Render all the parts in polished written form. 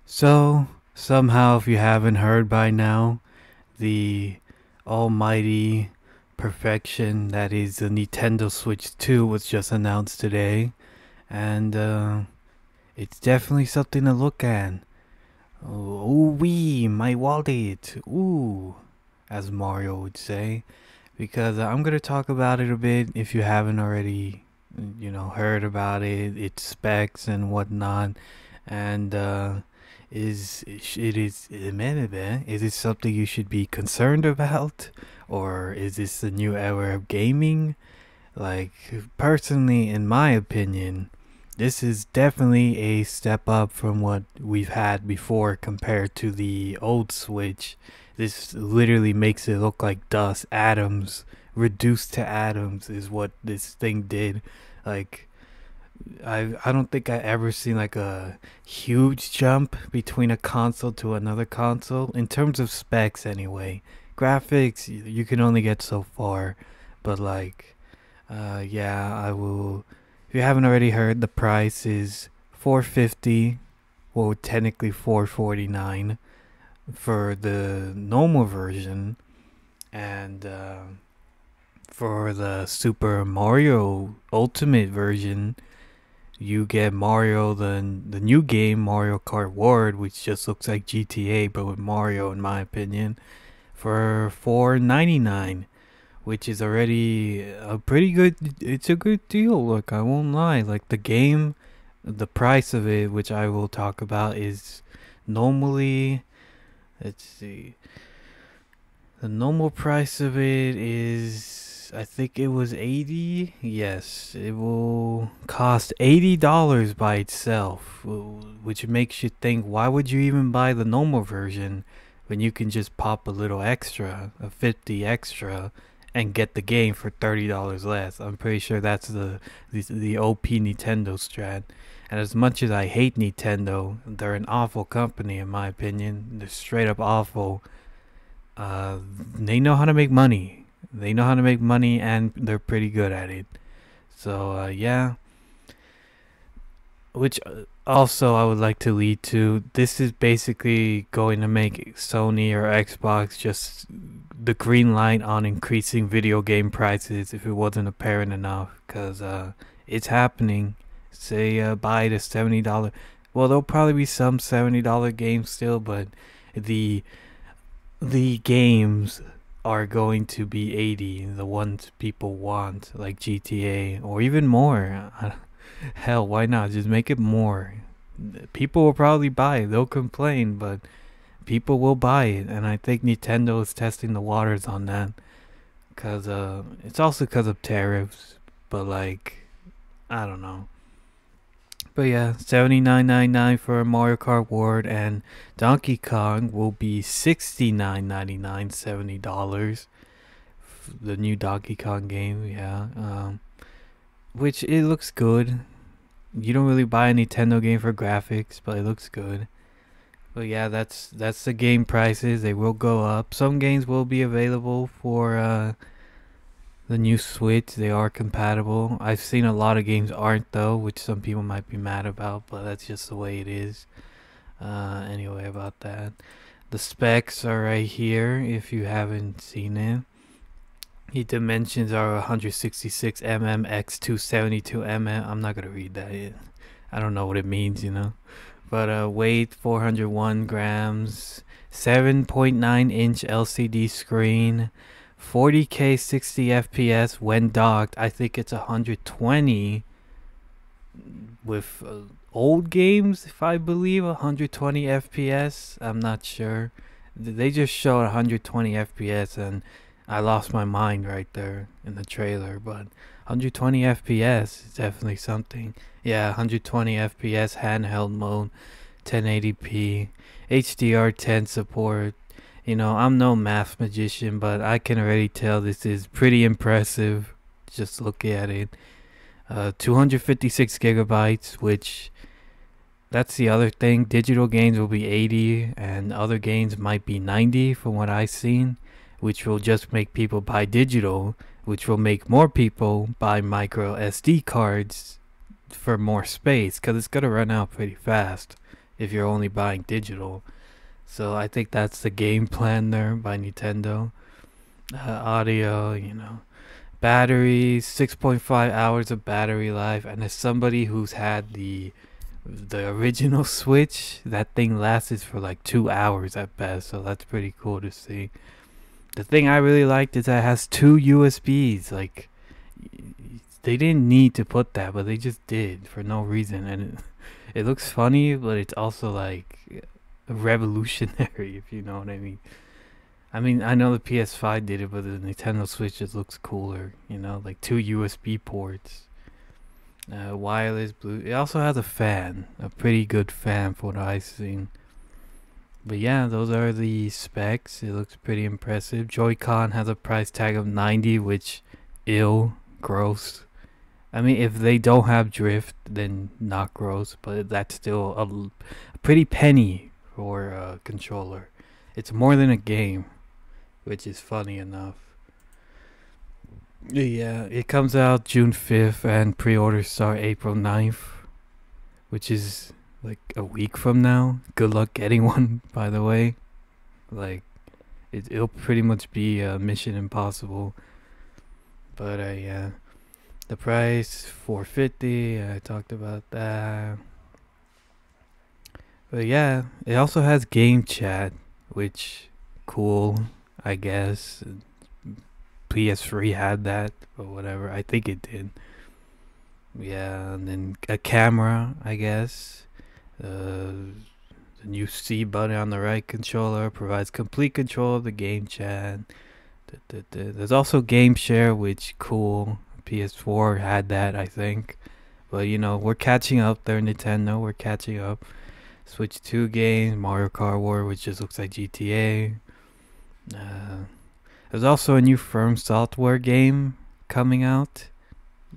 So, somehow, if you haven't heard by now, the almighty perfection that is the Nintendo Switch 2 was just announced today, and it's definitely something to look at. Ooh wee, my wallet, ooh, as Mario would say, because I'm gonna talk about it a bit if you haven't already, heard about it, its specs and whatnot, and is it something you should be concerned about, or is this the new era of gaming? Like, personally, in my opinion, this is definitely a step up from what we've had before compared to the old Switch. This literally makes it look like dust, atoms, reduced to atoms is what this thing did. Like, I don't think I ever seen like a huge jump between a console to another console in terms of specs anyway. Graphics you can only get so far, but like yeah, I will. If you haven't already heard, the price is 450, well technically 449 for the normal version, and for the Super Mario Ultimate version, you get Mario, the new game Mario Kart World, which just looks like GTA but with Mario, in my opinion, for 499, which is already a pretty good. It's a good deal. Look, I won't lie. Like the game, the price of it, which I will talk about, is normally. Let's see. The normal price of it is, I think it was 80. Yes, it will cost $80 by itself, which makes you think, why would you even buy the normal version when you can just pop a little extra, a 50 extra, and get the game for $30 less? I'm pretty sure that's the OP Nintendo strat. And as much as I hate Nintendo, they're an awful company in my opinion. They're straight up awful. They know how to make money. They know how to make money, and they're pretty good at it. So yeah, which also I would like to lead to. This is basically going to make Sony or Xbox just the green light on increasing video game prices if it wasn't apparent enough, because it's happening. Say buy the $70. Well, there'll probably be some $70 games still, but the the games are going to be 80, the ones people want, like GTA, or even more. Hell, why not just make it more? People will probably buy it. They'll complain, but people will buy it, and I think Nintendo is testing the waters on that, because it's also because of tariffs. But like, I don't know. But yeah, 79.99 for Mario Kart World, and Donkey Kong will be 69.99, $70. The new Donkey Kong game, yeah. Which it looks good. You don't really buy a Nintendo game for graphics, but it looks good. But yeah, that's the game prices. They will go up. Some games will be available for the new Switch. They are compatible. I've seen a lot of games aren't though, which some people might be mad about, but that's just the way it is. Anyway, about that. The specs are right here if you haven't seen it. The dimensions are 166 mm x 272 mm. I'm not gonna read that yet. I don't know what it means. But weight 401 grams, 7.9-inch LCD screen, 40K 60 FPS when docked. I think it's 120 with old games, if I believe 120 FPS. I'm not sure. They just showed 120 FPS, and I lost my mind right there in the trailer. But 120 FPS is definitely something. Yeah, 120 FPS handheld mode, 1080p, HDR10 support. I'm no math magician, but I can already tell this is pretty impressive. Just look at it. 256 gigabytes, which that's the other thing. Digital games will be 80, and other games might be 90 from what I've seen, which will just make people buy digital, which will make more people buy micro SD cards for more space, because it's going to run out pretty fast. if you're only buying digital. So I think that's the game plan there by Nintendo. Audio, battery, 6.5 hours of battery life, and as somebody who's had the original Switch, that thing lasted for like 2 hours at best, so that's pretty cool to see. The thing I really liked is that it has two USBs. Like, they didn't need to put that, but they just did for no reason, and it looks funny, but it's also like revolutionary, if you know what I mean. I mean, I know the PS5 did it, but the Nintendo Switch just looks cooler, like two USB ports. Wireless blue. It also has a fan, a pretty good fan for what I've seen. But yeah, those are the specs. It looks pretty impressive. Joy-Con has a price tag of 90, which gross. I mean, if they don't have drift, then not gross, but that's still a pretty penny for a controller. It's more than a game, which is funny enough. Yeah, it comes out June 5th and pre-orders start April 9th, which is like a week from now. Good luck getting one, by the way. Like, it'll pretty much be Mission Impossible. But yeah, the price $450. I talked about that. But yeah, it also has game chat, which cool, I guess. PS3 had that or whatever. I think it did. Yeah, and then a camera, I guess. The new C button on the right controller provides complete control of the game chat. There's also Game Share, which cool. PS4 had that, I think. But we're catching up there, Nintendo. We're catching up. Switch 2 games, Mario Kart War, which just looks like GTA. There's also a new Firm Software game coming out,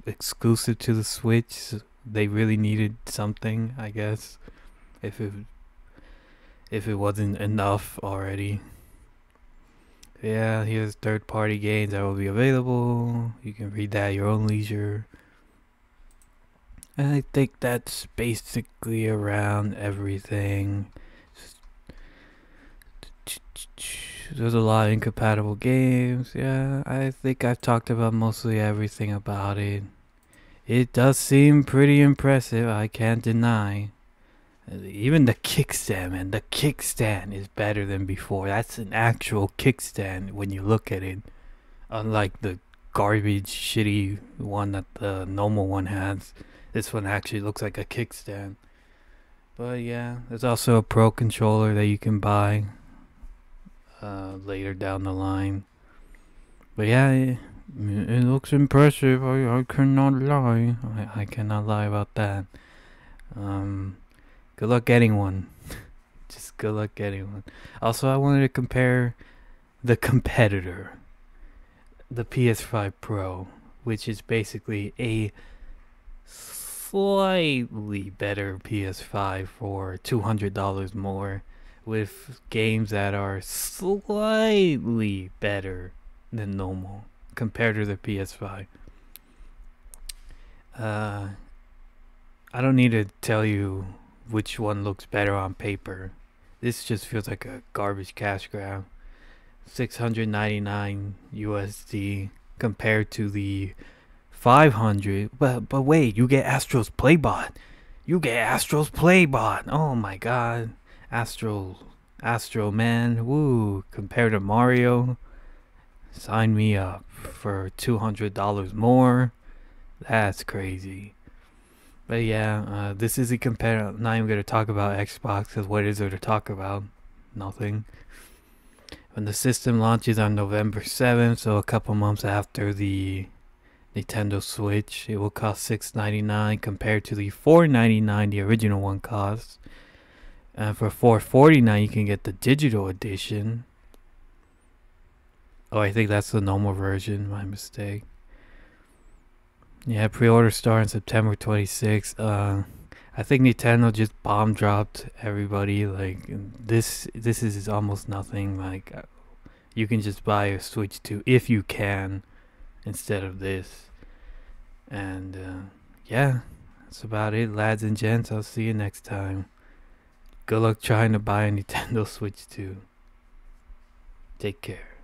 exclusive to the Switch. They really needed something, I guess, if it wasn't enough already. Yeah, here's third-party games that will be available. You can read that at your own leisure. And I think that's basically around everything. There's a lot of incompatible games. Yeah, I think I've talked about mostly everything about it. It does seem pretty impressive, I can't deny. Even the kickstand, man. The kickstand is better than before. That's an actual kickstand when you look at it. Unlike the garbage, shitty one that the normal one has. This one actually looks like a kickstand. But yeah, there's also a Pro controller that you can buy later down the line. But yeah, it looks impressive. I cannot lie. I cannot lie about that. Good luck getting one. Just good luck getting one. Also, I wanted to compare the competitor, the PS5 Pro, which is basically a slightly better PS5 for $200 more, with games that are slightly better than normal compared to the PS5. I don't need to tell you which one looks better on paper. This just feels like a garbage cash grab. 699 USD compared to the 500. But wait, you get Astro's Playbot. Oh my god. Astro man. Woo. Compared to Mario. Sign me up for $200 more. That's crazy. But yeah, this is a compare. Not even going to talk about Xbox, because what is there to talk about? Nothing. When the system launches on November 7th, so a couple months after the Nintendo Switch, it will cost $699 compared to the $499 the original one cost. And for $449 you can get the digital edition. Oh, I think that's the normal version, my mistake. Yeah, pre-order start on September 26th. I think Nintendo just bomb dropped everybody. Like, this is almost nothing. Like, you can just buy a Switch 2 if you can instead of this. And yeah, that's about it, lads and gents. I'll see you next time. Good luck trying to buy a Nintendo Switch 2. Take care.